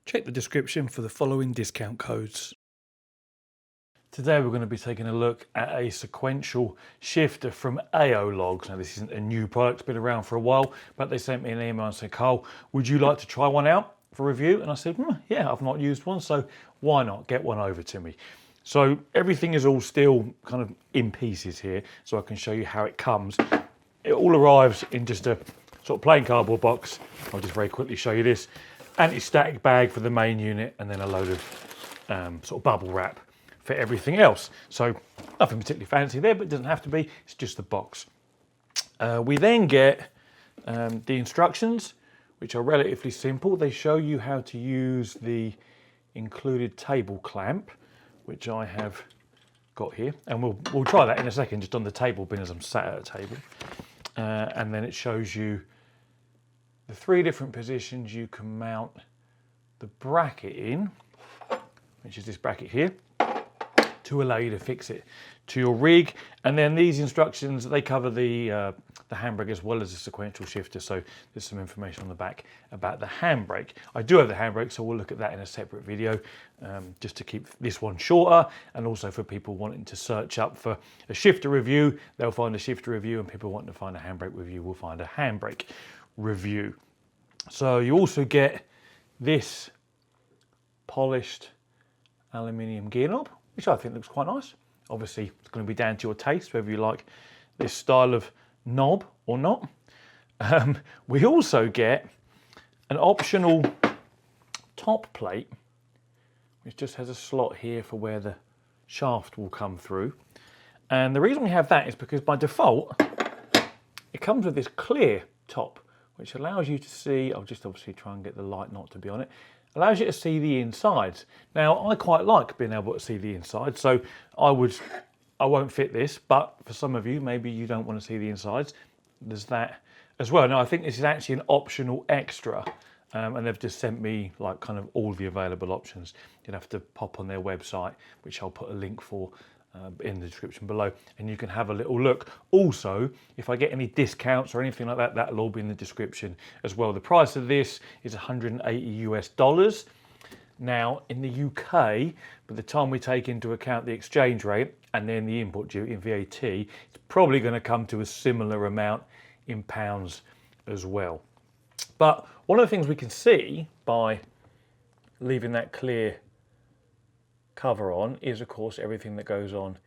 Check the description for the following discount codes. Today we're going to be taking a look at a sequential shifter from Aiologs. Now this isn't a new product, it's been around for a while, but they sent me an email and said, Carl, would you like to try one out for review? And I said, yeah, I've not used one, so why not get one over to me? So everything is all still kind of in pieces here, so I can show you how it comes. It all arrives in just a sort of plain cardboard box. I'll just very quickly show you this. Anti-static bag for the main unit, and then a load of sort of bubble wrap for everything else. So nothing particularly fancy there, but it doesn't have to be, it's just the box. We then get the instructions, which are relatively simple. They show you how to use the included table clamp, which I have got here. And we'll try that in a second, just on the table bin as I'm sat at a table. And then it shows you the 3 different positions you can mount the bracket in, which is this bracket here, to allow you to fix it to your rig. And then these instructions, they cover the handbrake as well as the sequential shifter. So there's some information on the back about the handbrake. I do have the handbrake, so we'll look at that in a separate video, just to keep this one shorter. And also for people wanting to search up for a shifter review, they'll find a shifter review, and people wanting to find a handbrake review will find a handbrake review. So you also get this polished aluminium gear knob, which I think looks quite nice. Obviously, it's going to be down to your taste, whether you like this style of knob or not. We also get an optional top plate, which just has a slot here for where the shaft will come through. And the reason we have that is because by default, it comes with this clear top, which allows you to see, I'll just obviously try and get the light not to be on it, allows you to see the insides. Now, I quite like being able to see the inside, so I won't fit this, but for some of you, maybe you don't want to see the insides. There's that as well. Now, I think this is actually an optional extra, and they've just sent me like kind of all the available options. You'd have to pop on their website, which I'll put a link for in the description below, and you can have a little look. Also, if I get any discounts or anything like that, that'll all be in the description as well. The price of this is $180 US. Now, in the UK, by the time we take into account the exchange rate and then the import duty and VAT, it's probably going to come to a similar amount in pounds as well. But one of the things we can see by leaving that clear cover on is, of course, everything that goes on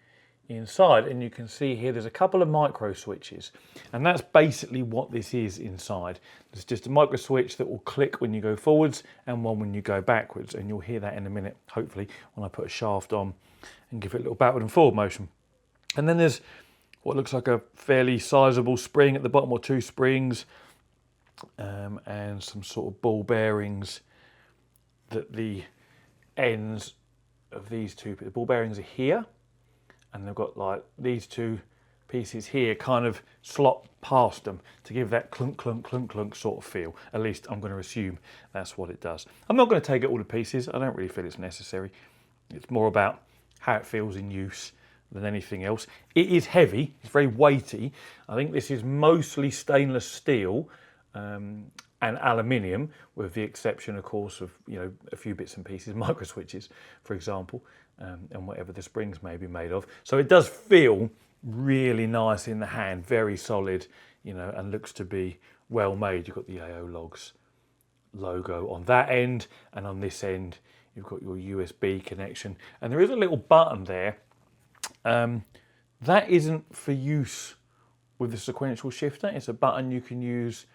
inside. And you can see here there's a couple of micro switches, and that's basically what this is inside. There's just a micro switch that will click when you go forwards and one when you go backwards, and you'll hear that in a minute, hopefully, when I put a shaft on and give it a little backward and forward motion. And then there's what looks like a fairly sizable spring at the bottom, or 2 springs, and some sort of ball bearings that the ends of these two, the ball bearings are here, and they've got like these 2 pieces here kind of slot past them to give that clunk, clunk, clunk, clunk sort of feel. At least I'm going to assume that's what it does. I'm not going to take it all to pieces. I don't really feel it's necessary. It's more about how it feels in use than anything else. It is heavy, it's very weighty. I think this is mostly stainless steel and aluminium, with the exception, of course, of a few bits and pieces, micro switches, for example, and whatever the springs may be made of. So it does feel really nice in the hand, very solid, and looks to be well made. You've got the Aiologs logo on that end, and on this end you've got your USB connection, and there is a little button there. That isn't for use with the sequential shifter. It's a button you can use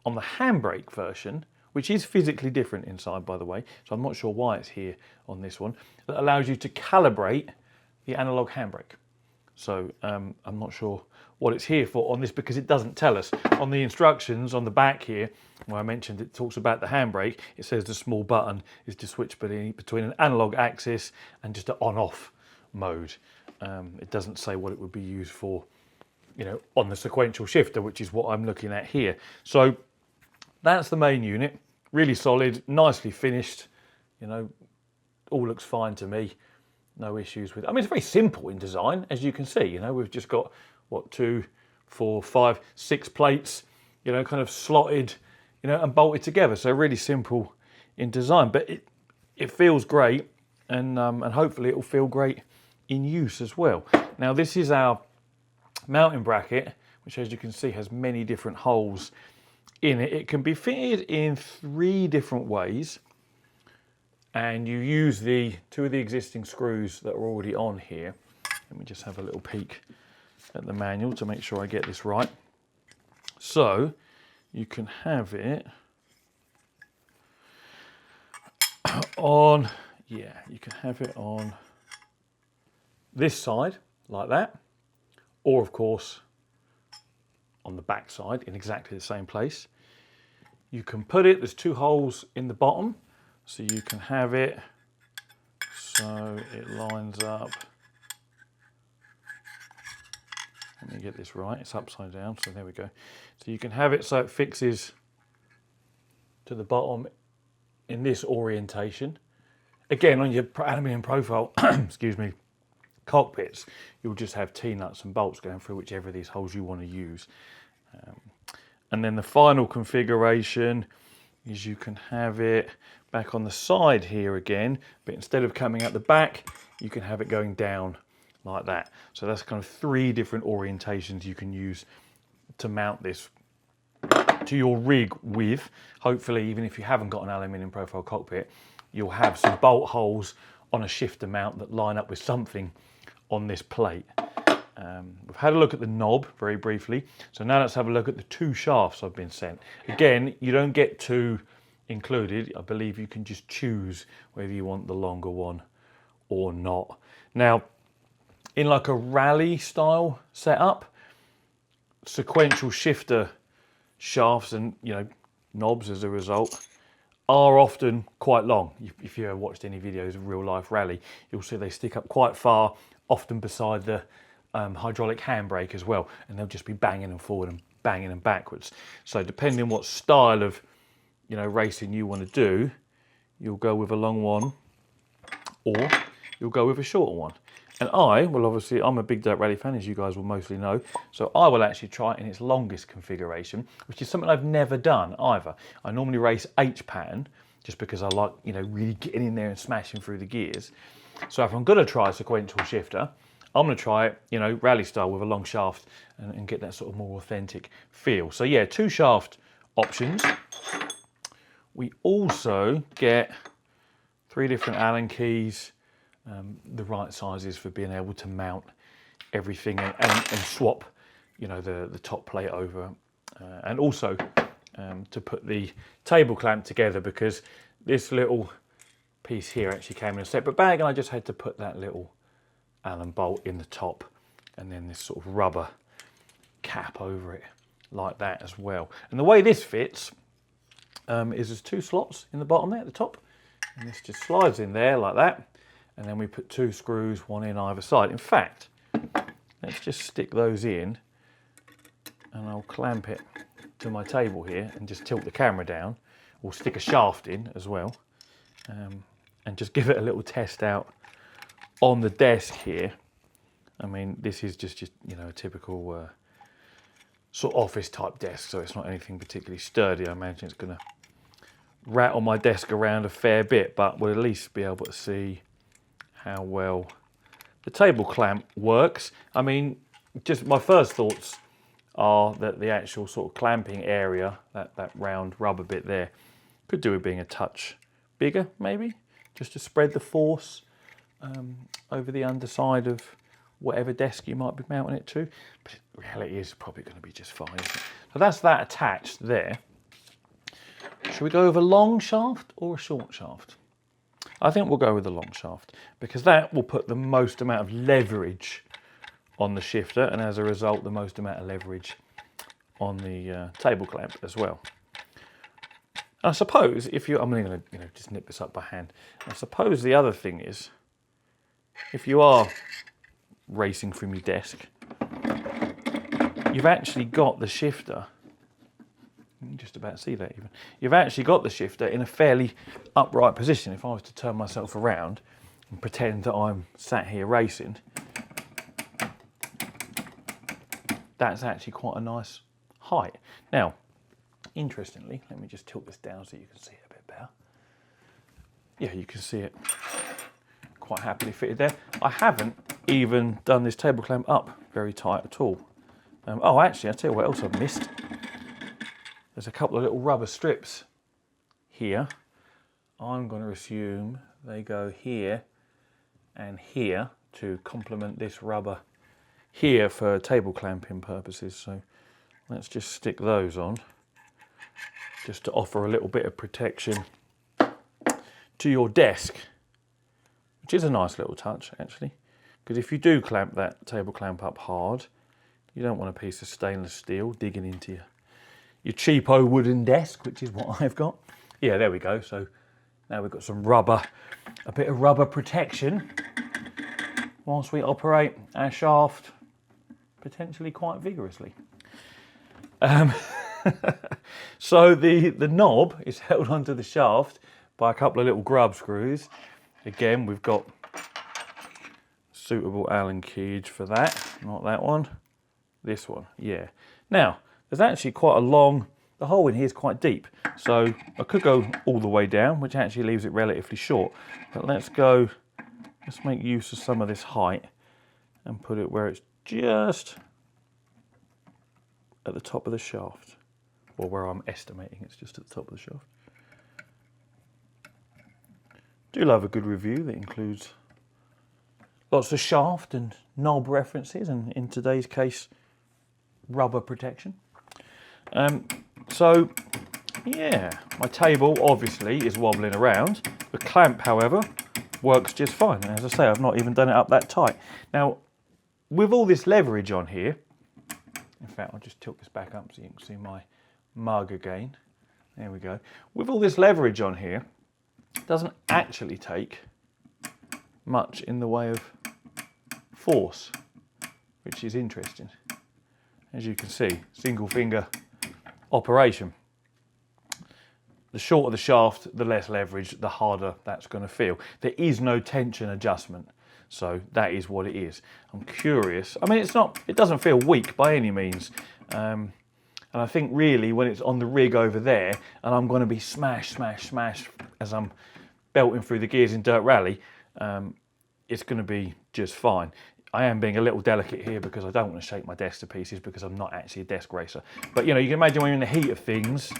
on the handbrake version, which is physically different inside, by the way, so I'm not sure why it's here on this one, that allows you to calibrate the analog handbrake. So I'm not sure what it's here for on this, because it doesn't tell us. On the instructions on the back here, where I mentioned it talks about the handbrake, it says the small button is to switch between an analog axis and just an on-off mode. It doesn't say what it would be used for, on the sequential shifter, which is what I'm looking at here. So that's the main unit, really solid, nicely finished, all looks fine to me, no issues with it. I mean, it's very simple in design, as you can see, we've just got, 2 4, 5, 6 plates, you know, kind of slotted, you know, and bolted together. So really simple in design, but it feels great, and hopefully it will feel great in use as well. Now this is our mounting bracket, which as you can see has many different holes in it. It can be fitted in 3 different ways, and you use the 2 of the existing screws that are already on here. Let me just have a little peek at the manual to make sure I get this right. So you can have it on, yeah, you can have it on this side like that, or of course on the back side in exactly the same place. You can put it, there's 2 holes in the bottom, so you can have it so it lines up. Let me get this right, it's upside down, so there we go. So you can have it so it fixes to the bottom in this orientation. Again, on your aluminium profile, excuse me, cockpits, you'll just have T-nuts and bolts going through whichever of these holes you want to use. And then the final configuration is you can have it back on the side here again, but instead of coming out the back, you can have it going down like that. So that's kind of 3 different orientations you can use to mount this to your rig with. Hopefully, even if you haven't got an aluminium profile cockpit, you'll have some bolt holes on a shifter mount that line up with something on this plate. We've had a look at the knob very briefly, so now let's have a look at the 2 shafts I've been sent. Again, you don't get 2 included. I believe you can just choose whether you want the longer one or not. Now, in like a rally style setup, sequential shifter shafts and, you know, knobs as a result are often quite long. If you ever watched any videos of real life rally, you'll see they stick up quite far, often beside the hydraulic handbrake as well, and they'll just be banging them forward and banging them backwards. So depending on what style of, you know, racing you want to do, you'll go with a long one or you'll go with a shorter one. And I will obviously, I'm a big dirt rally fan, as you guys will mostly know, so I will actually try it in its longest configuration, which is something I've never done either. I normally race H pattern, just because I like, you know, really getting in there and smashing through the gears. So if I'm going to try a sequential shifter, I'm going to try it, you know, rally style with a long shaft and get that sort of more authentic feel. So yeah, 2 shaft options. We also get 3 different Allen keys, the right sizes for being able to mount everything and swap, you know, the top plate over, and also to put the table clamp together, because this little piece here actually came in a separate bag and I just had to put that little Allen bolt in the top and then this sort of rubber cap over it like that as well. And the way this fits is there's 2 slots in the bottom there at the top, and this just slides in there like that, and then we put 2 screws, 1 in either side. In fact, let's just stick those in and I'll clamp it to my table here and just tilt the camera down. We'll stick a shaft in as well, and just give it a little test out on the desk here. I mean, this is just you know, a typical sort of office type desk, so it's not anything particularly sturdy. I imagine it's going to rattle my desk around a fair bit, but we'll at least be able to see how well the table clamp works. I mean, just my first thoughts are that the actual sort of clamping area, that round rubber bit there, could do with being a touch bigger, maybe, just to spread the force over the underside of whatever desk you might be mounting it to. But the reality is probably going to be just fine, isn't it? So that's that attached there. Should we go with a long shaft or a short shaft? I think we'll go with the long shaft, because that will put the most amount of leverage on the shifter, and as a result, the most amount of leverage on the table clamp as well. I suppose if you, I'm going to, you know, just nip this up by hand. I suppose the other thing is, if you are racing from your desk, you've actually got the shifter. You can just about see that even. You've actually got the shifter in a fairly upright position. If I was to turn myself around and pretend that I'm sat here racing, that's actually quite a nice height. Now, interestingly, let me just tilt this down so you can see it a bit better. Yeah, you can see it quite happily fitted there. I haven't even done this table clamp up very tight at all. Oh, actually, I'll tell you what else I've missed. There's a couple of little rubber strips here. I'm going to assume they go here and here to complement this rubber here for table clamping purposes. So let's just stick those on, just to offer a little bit of protection to your desk, which is a nice little touch actually, because if you do clamp that table clamp up hard, you don't want a piece of stainless steel digging into your cheapo wooden desk, which is what I've got. Yeah, there we go. So now we've got some rubber, a bit of rubber protection whilst we operate our shaft potentially quite vigorously. So the knob is held onto the shaft by a couple of little grub screws. Again, we've got suitable Allen keyage for that, not that one, this one, yeah. Now, there's actually quite a long, the hole in here is quite deep, so I could go all the way down, which actually leaves it relatively short, but let's make use of some of this height and put it where it's just at the top of the shaft, or where I'm estimating it's just at the top of the shaft. Do love a good review that includes lots of shaft and knob references, and in today's case, rubber protection. So, yeah, my table obviously is wobbling around. The clamp, however, works just fine. And as I say, I've not even done it up that tight. Now, with all this leverage on here, in fact, I'll just tilt this back up so you can see my mug again. There we go. With all this leverage on here, it doesn't actually take much in the way of force, which is interesting. As you can see, single finger operation. The shorter the shaft, the less leverage, the harder that's going to feel. There is no tension adjustment, so that is what it is. I'm curious. I mean, it doesn't feel weak by any means. And I think really when it's on the rig over there and I'm going to be smash, smash, smash as I'm belting through the gears in Dirt Rally, it's going to be just fine. I am being a little delicate here because I don't want to shake my desk to pieces because I'm not actually a desk racer. But you know, you can imagine when you're in the heat of things,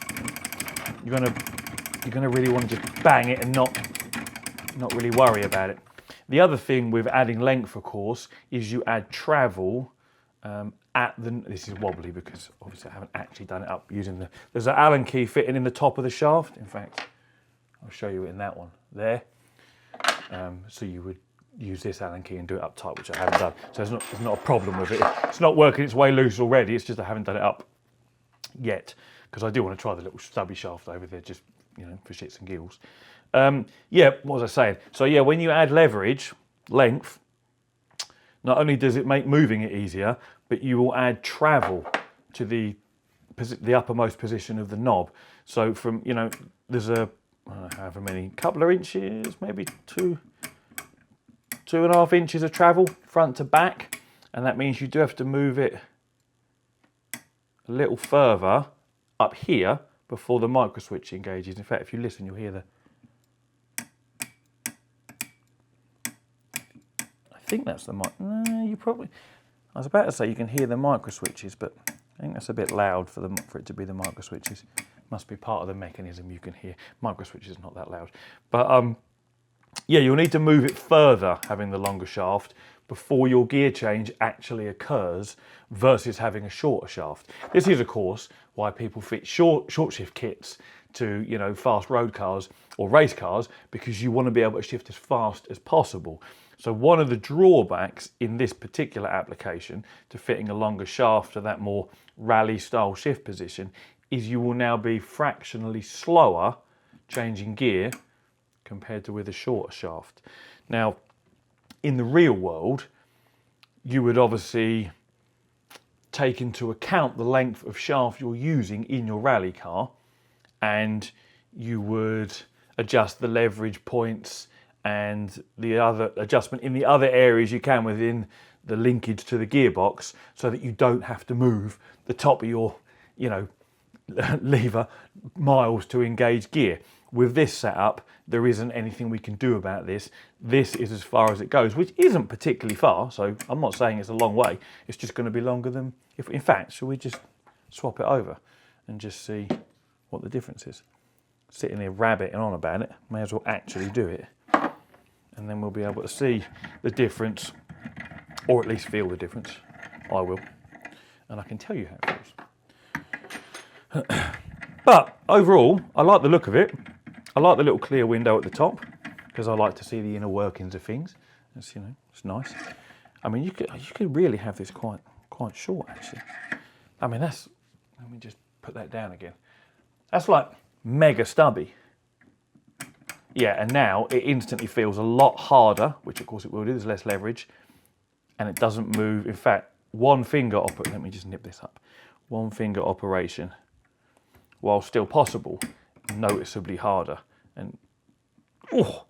you're gonna really want to just bang it and not really worry about it. The other thing with adding length, of course, is you add travel this is wobbly because obviously I haven't actually done it up using there's an Allen key fitting in the top of the shaft. In fact, I'll show you in that one there. So you would use this Allen key and do it up tight, which I haven't done. So there's not a problem with it. It's not working its way loose already. It's just I haven't done it up yet because I do want to try the little stubby shaft over there, just for shits and giggles. Yeah, what was I saying? So yeah, when you add leverage, length, not only does it make moving it easier, but you will add travel to the uppermost position of the knob. So from, there's I don't know however many, couple of inches, maybe 2.5 inches of travel front to back. And that means you do have to move it a little further up here before the micro switch engages. In fact, if you listen, you'll hear I think that's the mic. No, you probably. I was about to say you can hear the micro switches, but I think that's a bit loud for it to be the micro switches. Must be part of the mechanism you can hear. Micro switches not that loud, but yeah, you'll need to move it further, having the longer shaft, before your gear change actually occurs, versus having a shorter shaft. This is, of course, why people fit short shift kits to fast road cars or race cars, because you want to be able to shift as fast as possible. So one of the drawbacks in this particular application to fitting a longer shaft to that more rally style shift position is you will now be fractionally slower changing gear compared to with a shorter shaft. Now, in the real world, you would obviously take into account the length of shaft you're using in your rally car, and you would adjust the leverage points and the other adjustment in the other areas you can within the linkage to the gearbox so that you don't have to move the top of your, you know, lever miles to engage gear. With this setup, there isn't anything we can do about this. This is as far as it goes, which isn't particularly far, so I'm not saying it's a long way. It's just going to be longer than, if in fact, shall we just swap it over and just see what the difference is? Sitting here rabbiting on about it, may as well actually do it. And then we'll be able to see the difference, or at least feel the difference. I will. And I can tell you how it feels. But overall, I like the look of it. I like the little clear window at the top because I like to see the inner workings of things. It's, you know, it's nice. I mean, you could really have this quite short actually. I mean, let me just put that down again. That's like mega stubby. Yeah, and now it instantly feels a lot harder, which of course it will do. There's less leverage, and it doesn't move. In fact, one finger let me just nip this up. One finger operation, while still possible, noticeably harder. And oh,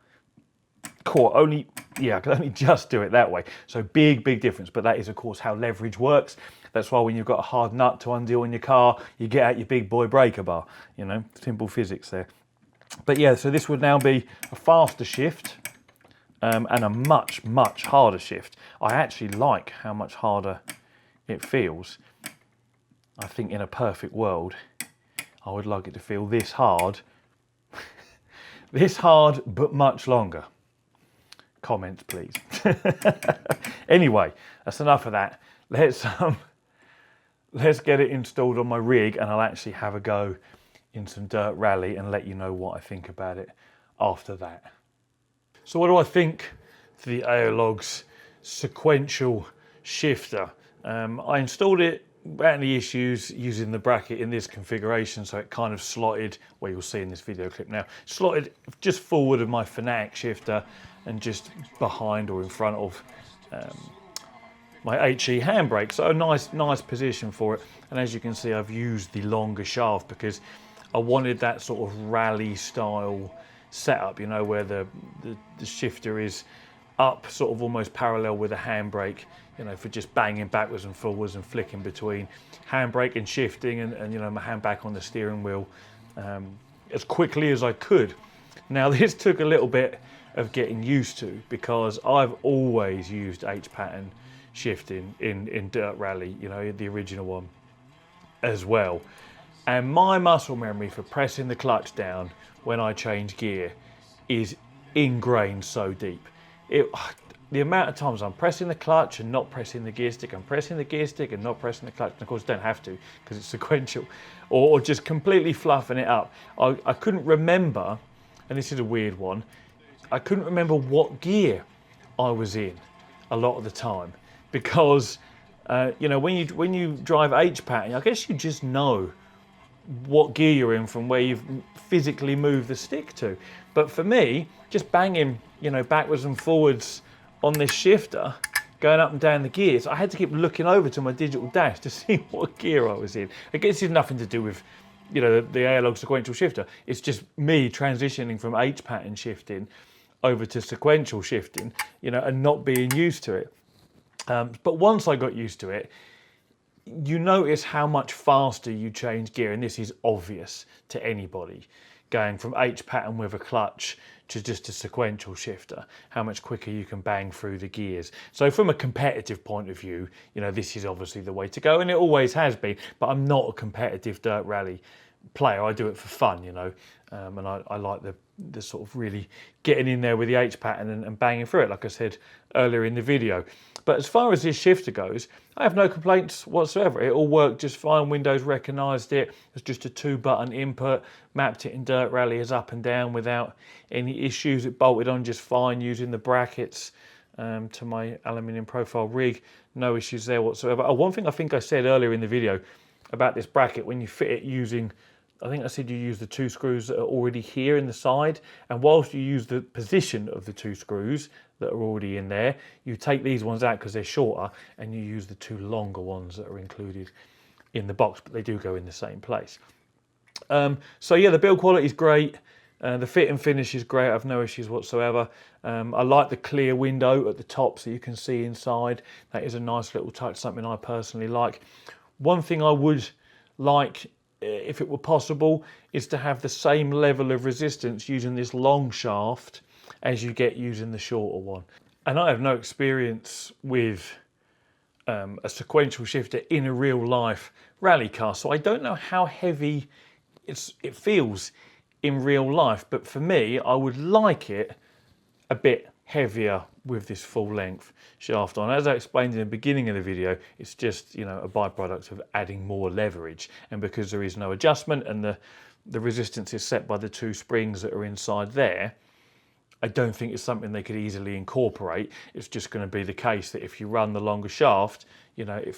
cool. I can only just do it that way. So big difference. But that is of course how leverage works. That's why when you've got a hard nut to undo in your car, you get out your big boy breaker bar. You know, simple physics there. But yeah, so this would now be a faster shift and a much harder shift. I actually like how much harder it feels. I think in a perfect world, I would like it to feel this hard, this hard, but much longer. Comments, please. Anyway, that's enough of that. Let's get it installed on my rig, and I'll actually have a go in some dirt rally and let you know what I think about it after that. So what do I think to the Aiologs Sequential shifter? I installed it without any issues using the bracket in this configuration, so it kind of slotted, well, you'll see in this video clip now, slotted just forward of my Fanatic shifter and just behind or in front of my HE handbrake. So a nice position for it. And as you can see, I've used the longer shaft because I wanted that sort of rally style setup, you know, where the shifter is up sort of almost parallel with the handbrake, you know, for just banging backwards and forwards and flicking between handbrake and shifting and you know, my hand back on the steering wheel as quickly as I could. Now this took a little bit of getting used to because I've always used H-pattern shifting in dirt rally, you know, the original one as well. And my muscle memory for pressing the clutch down when I change gear is ingrained so deep. The amount of times I'm pressing the clutch and not pressing the gear stick, I'm pressing the gear stick and not pressing the clutch, and of course don't have to because it's sequential, or just completely fluffing it up. I couldn't remember, and this is a weird one, I couldn't remember what gear I was in a lot of the time because you know, when you drive H-pattern, I guess you just know what gear you're in from where you've physically moved the stick to. But for me, just banging, you know, backwards and forwards on this shifter, going up and down the gears, I had to keep looking over to my digital dash to see what gear I was in. I guess it's nothing to do with, you know, the Aiologs Sequential shifter. It's just me transitioning from H-pattern shifting over to sequential shifting, you know, and not being used to it. But once I got used to it, you notice how much faster you change gear, and this is obvious to anybody going from H-pattern with a clutch to just a sequential shifter, how much quicker you can bang through the gears. So from a competitive point of view, you know, this is obviously the way to go, and it always has been, but I'm not a competitive dirt rally player. I do it for fun, you know, and I like the sort of really getting in there with the H-pattern and banging through it, like I said earlier in the video. But as far as this shifter goes, I have no complaints whatsoever. It all worked just fine. Windows recognised it. It's just a 2-button input, mapped it in dirt rally as up and down without any issues. It bolted on just fine using the brackets to my aluminium profile rig. No issues there whatsoever. Oh, one thing I think I said earlier in the video about this bracket, when you fit it using, I think I said you use the 2 screws that are already here in the side, and whilst you use the position of the 2 screws that are already in there, you take these ones out because they're shorter and you use the 2 longer ones that are included in the box, but they do go in the same place. So yeah, the build quality is great. The fit and finish is great. I have no issues whatsoever. I like the clear window at the top so you can see inside. That is a nice little touch, something I personally like. One thing I would like, if it were possible, is to have the same level of resistance using this long shaft as you get using the shorter one. And I have no experience with a sequential shifter in a real life rally car, so I don't know how heavy it feels in real life, but for me, I would like it a bit heavier with this full length shaft on. As I explained in the beginning of the video, it's just, you know, a byproduct of adding more leverage, and because there is no adjustment and the resistance is set by the two springs that are inside there, I don't think it's something they could easily incorporate. It's just going to be the case that if you run the longer shaft, you know, it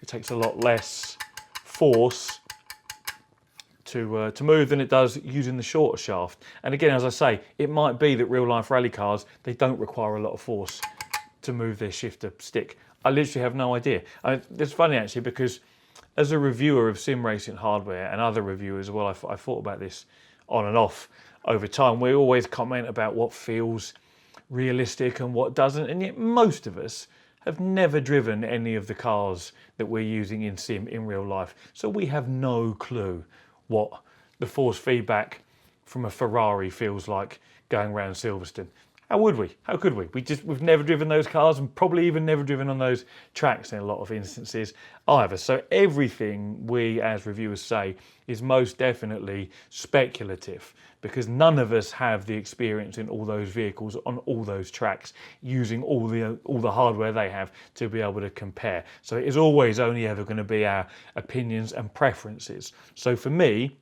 takes a lot less force to move than it does using the shorter shaft. And again, as I say, it might be that real life rally cars, they don't require a lot of force to move their shifter stick. I literally have no idea. It's funny actually, because as a reviewer of sim racing hardware and other reviewers as well, I thought about this on and off over time. We always comment about what feels realistic and what doesn't, and yet most of us have never driven any of the cars that we're using in sim in real life, so we have no clue what the force feedback from a Ferrari feels like going around Silverstone. How would we? How could we? We've never driven those cars, and probably even never driven on those tracks in a lot of instances either. So everything we as reviewers say is most definitely speculative, because none of us have the experience in all those vehicles on all those tracks using all the hardware they have to be able to compare. So it is always only ever going to be our opinions and preferences. So for me,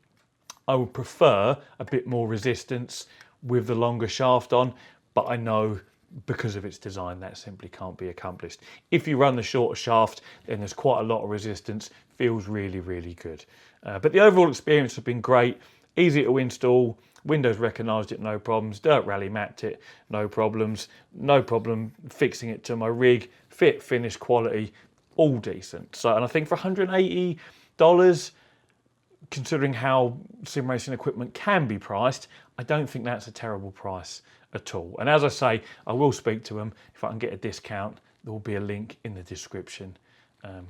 I would prefer a bit more resistance with the longer shaft on, but I know because of its design that simply can't be accomplished. If you run the shorter shaft, then there's quite a lot of resistance, feels really, really good. But the overall experience has been great, easy to install, Windows recognised it, no problems, Dirt Rally mapped it, no problems, no problem fixing it to my rig, fit, finish, quality, all decent. So, and I think for $180, considering how sim racing equipment can be priced, I don't think that's a terrible price at all. And as I say, I will speak to them. If I can get a discount, there will be a link in the description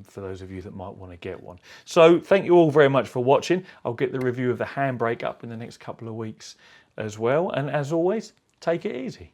for those of you that might want to get one. So thank you all very much for watching. I'll get the review of the handbrake up in the next couple of weeks as well. And as always, take it easy.